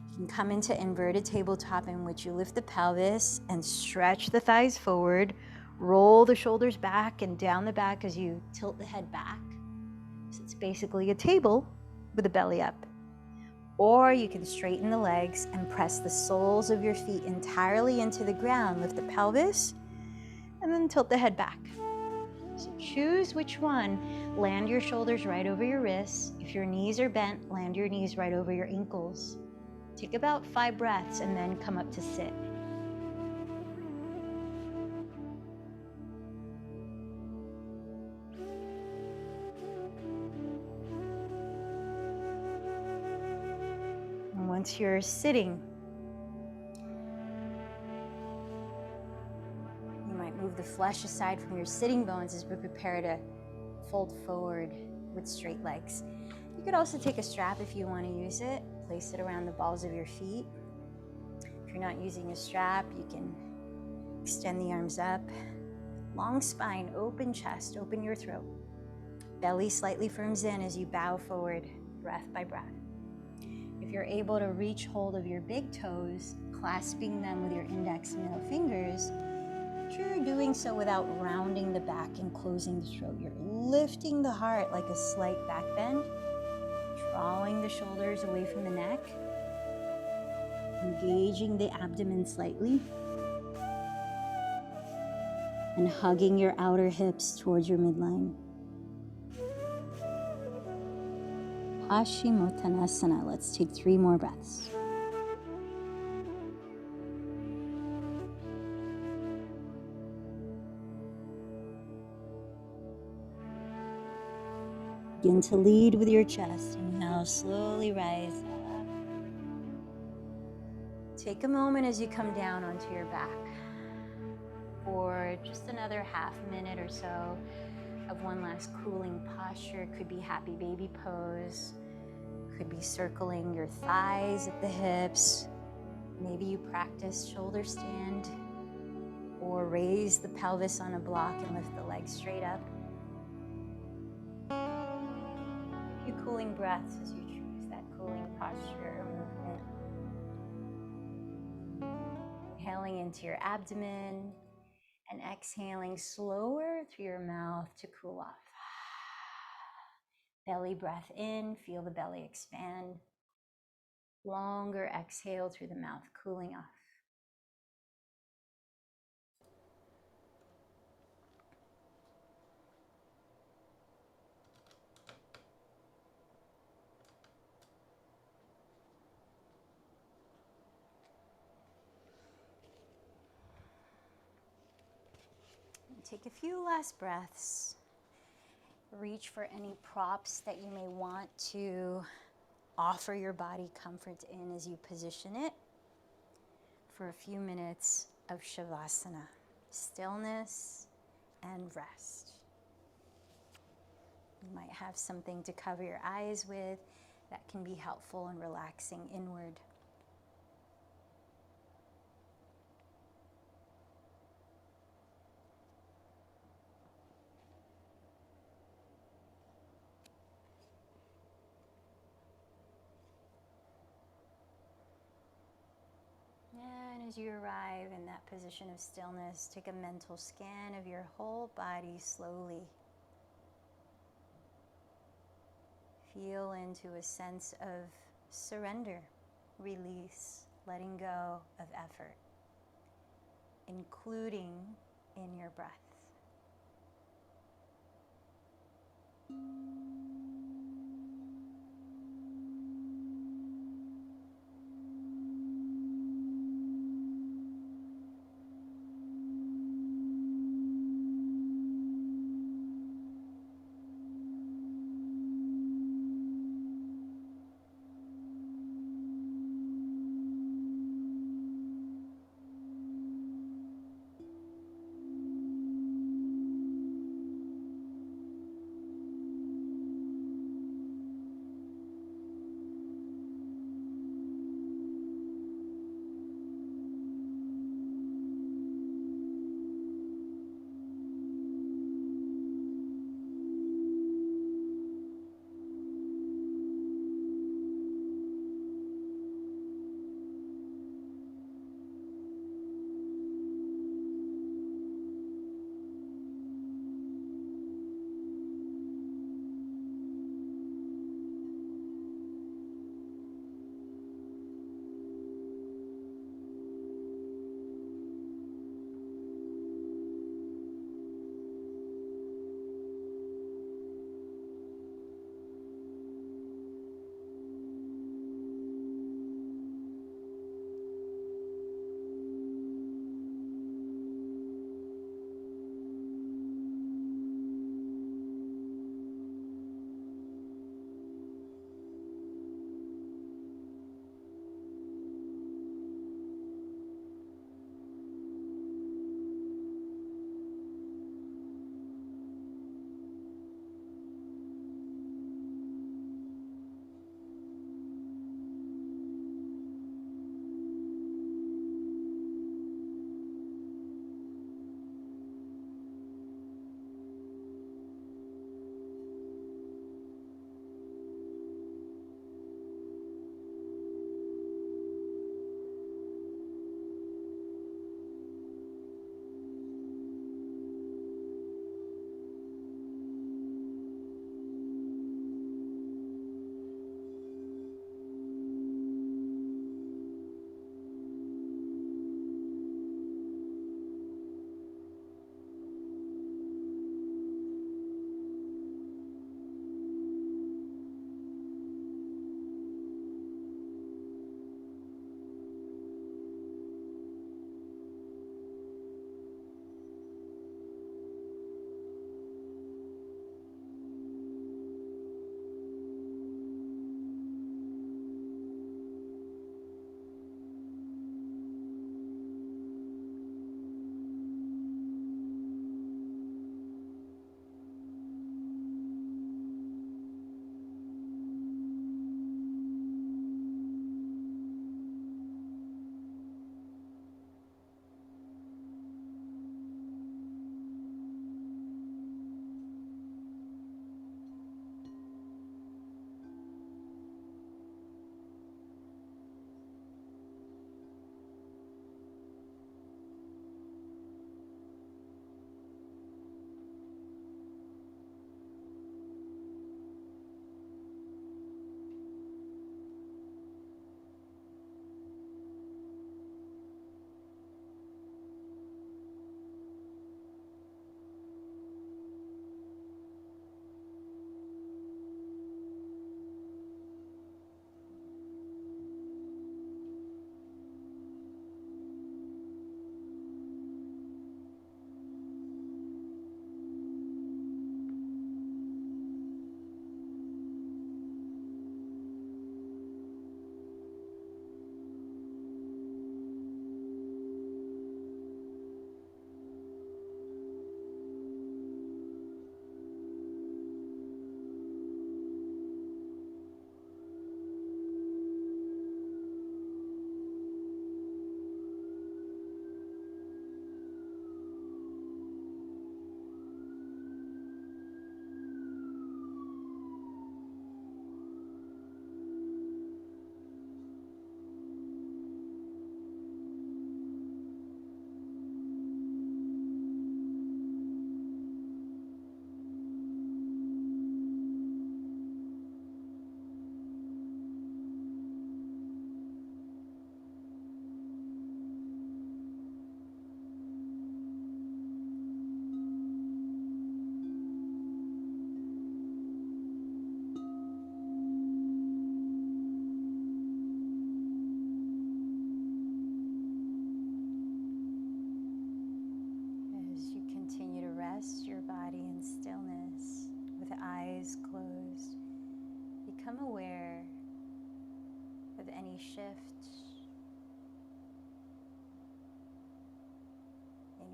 You can come into inverted tabletop, in which you lift the pelvis and stretch the thighs forward, roll the shoulders back and down the back as you tilt the head back. So it's basically a table with the belly up. Or you can straighten the legs and press the soles of your feet entirely into the ground. Lift the pelvis and then tilt the head back. So choose which one. Land your shoulders right over your wrists. If your knees are bent, land your knees right over your ankles. Take about 5 breaths and then come up to sit. And once you're sitting, you might move the flesh aside from your sitting bones as we prepare to fold forward with straight legs. You could also take a strap if you want to use it. Place it around the balls of your feet. If you're not using a strap, you can extend the arms up. Long spine, open chest, open your throat. Belly slightly firms in as you bow forward, breath by breath. If you're able to reach hold of your big toes, clasping them with your index and middle fingers, you're doing so without rounding the back and closing the throat. You're lifting the heart like a slight back bend, drawing the shoulders away from the neck, engaging the abdomen slightly, and hugging your outer hips towards your midline. Paschimottanasana. Let's take 3 more breaths. Begin to lead with your chest. Inhale, slowly rise up. Take a moment as you come down onto your back for just another half minute or so of one last cooling posture. Could be happy baby pose. Could be circling your thighs at the hips. Maybe you practice shoulder stand or raise the pelvis on a block and lift the legs straight up. A few cooling breaths as you choose that cooling posture or movement. Inhaling into your abdomen and exhaling slower through your mouth to cool off. Belly breath in, feel the belly expand. Longer exhale through the mouth, cooling off. Take a few last breaths. Reach for any props that you may want to offer your body comfort in as you position it for a few minutes of Shavasana, stillness and rest. You might have something to cover your eyes with that can be helpful in relaxing inward. And as you arrive in that position of stillness, take a mental scan of your whole body slowly. Feel into a sense of surrender, release, letting go of effort, including in your breath.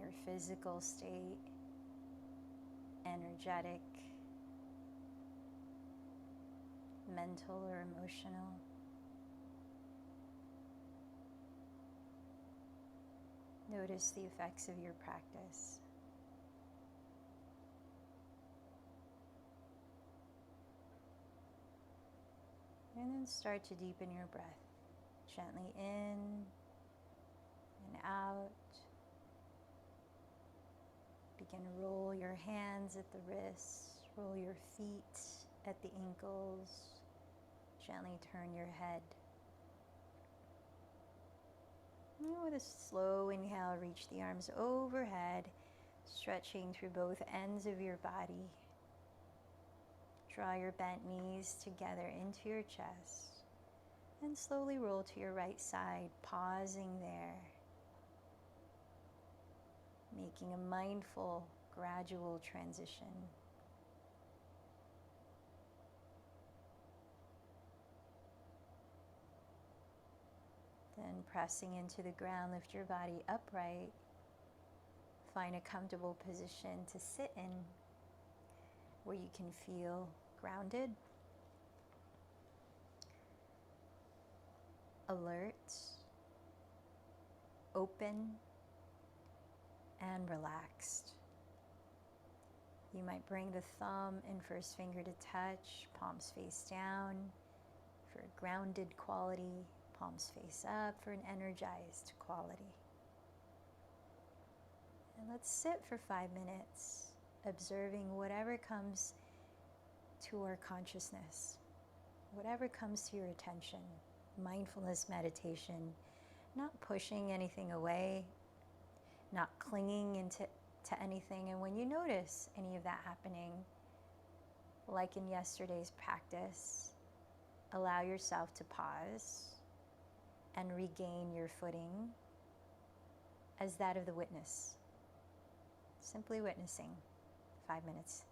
your physical state, energetic, mental or emotional. Notice the effects of your practice. And then start to deepen your breath. Gently in and out. Begin to roll your hands at the wrists, roll your feet at the ankles. Gently turn your head. And with a slow inhale, reach the arms overhead, stretching through both ends of your body. Draw your bent knees together into your chest. And slowly roll to your right side, pausing there. Making a mindful, gradual transition. Then pressing into the ground, lift your body upright. Find a comfortable position to sit in where you can feel grounded, alert, open, and relaxed. You might bring the thumb and first finger to touch, palms face down for a grounded quality, palms face up for an energized quality. And let's sit for 5 minutes, observing whatever comes to our consciousness, whatever comes to your attention. Mindfulness meditation, not pushing anything away, not clinging into anything. And when you notice any of that happening, like in yesterday's practice, allow yourself to pause and regain your footing as that of the witness. Simply witnessing. 5 minutes.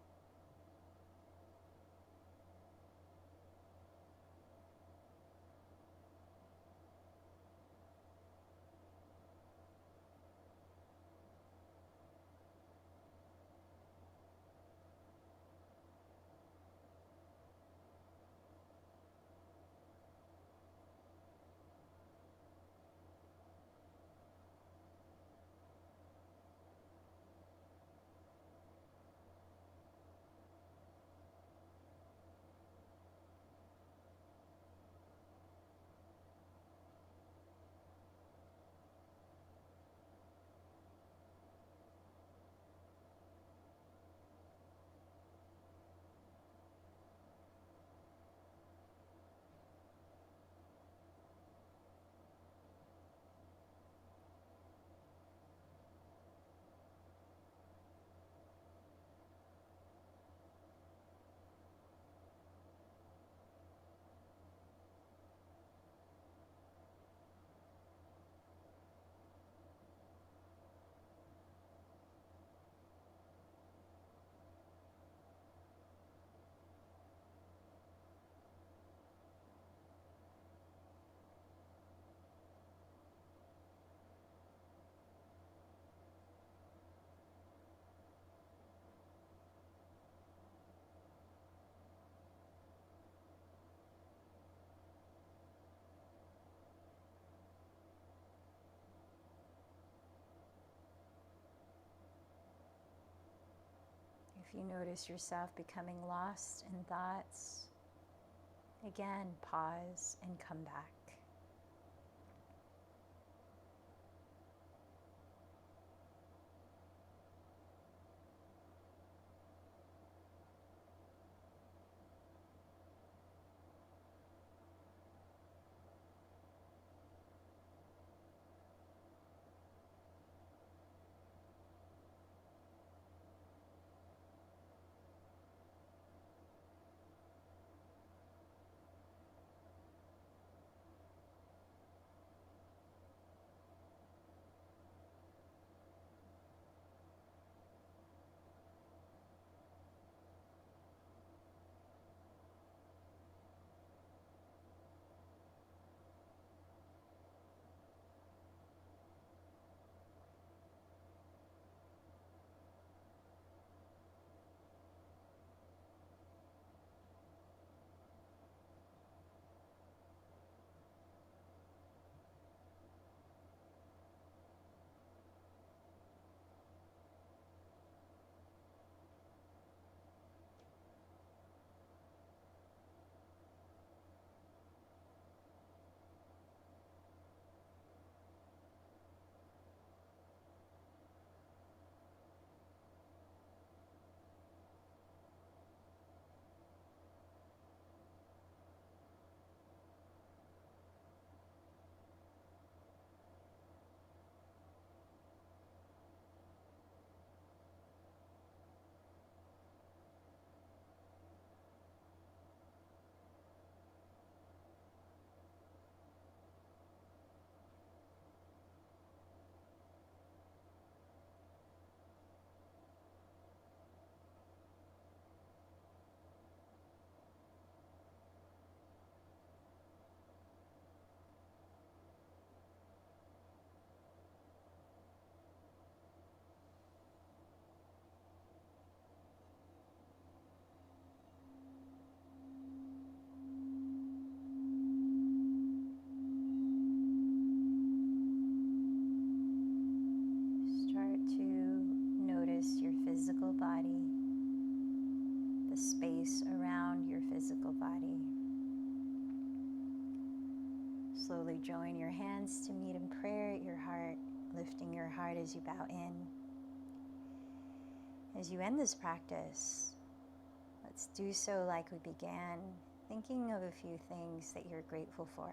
If you notice yourself becoming lost in thoughts, again, pause and come back. join your hands to meet in prayer at your heart, lifting your heart as you bow in. As you end this practice, let's do so like we began, thinking of a few things that you're grateful for.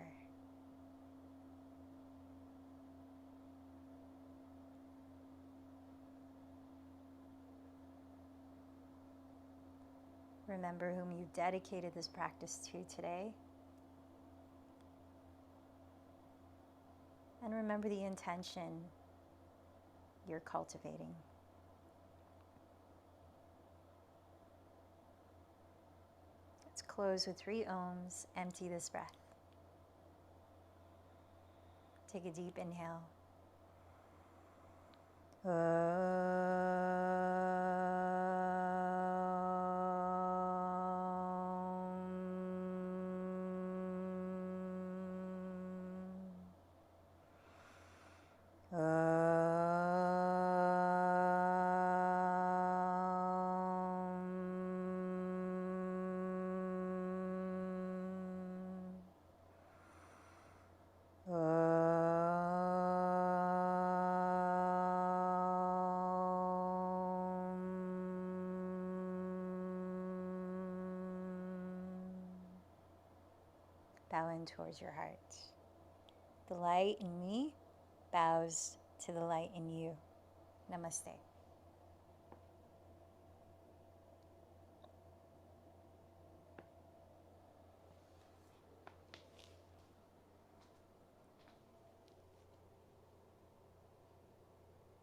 Remember whom you dedicated this practice to today. And remember the intention you're cultivating. Let's close with 3 ohms, empty this breath. Take a deep inhale. Bow in towards your heart. The light in me bows to the light in you. Namaste.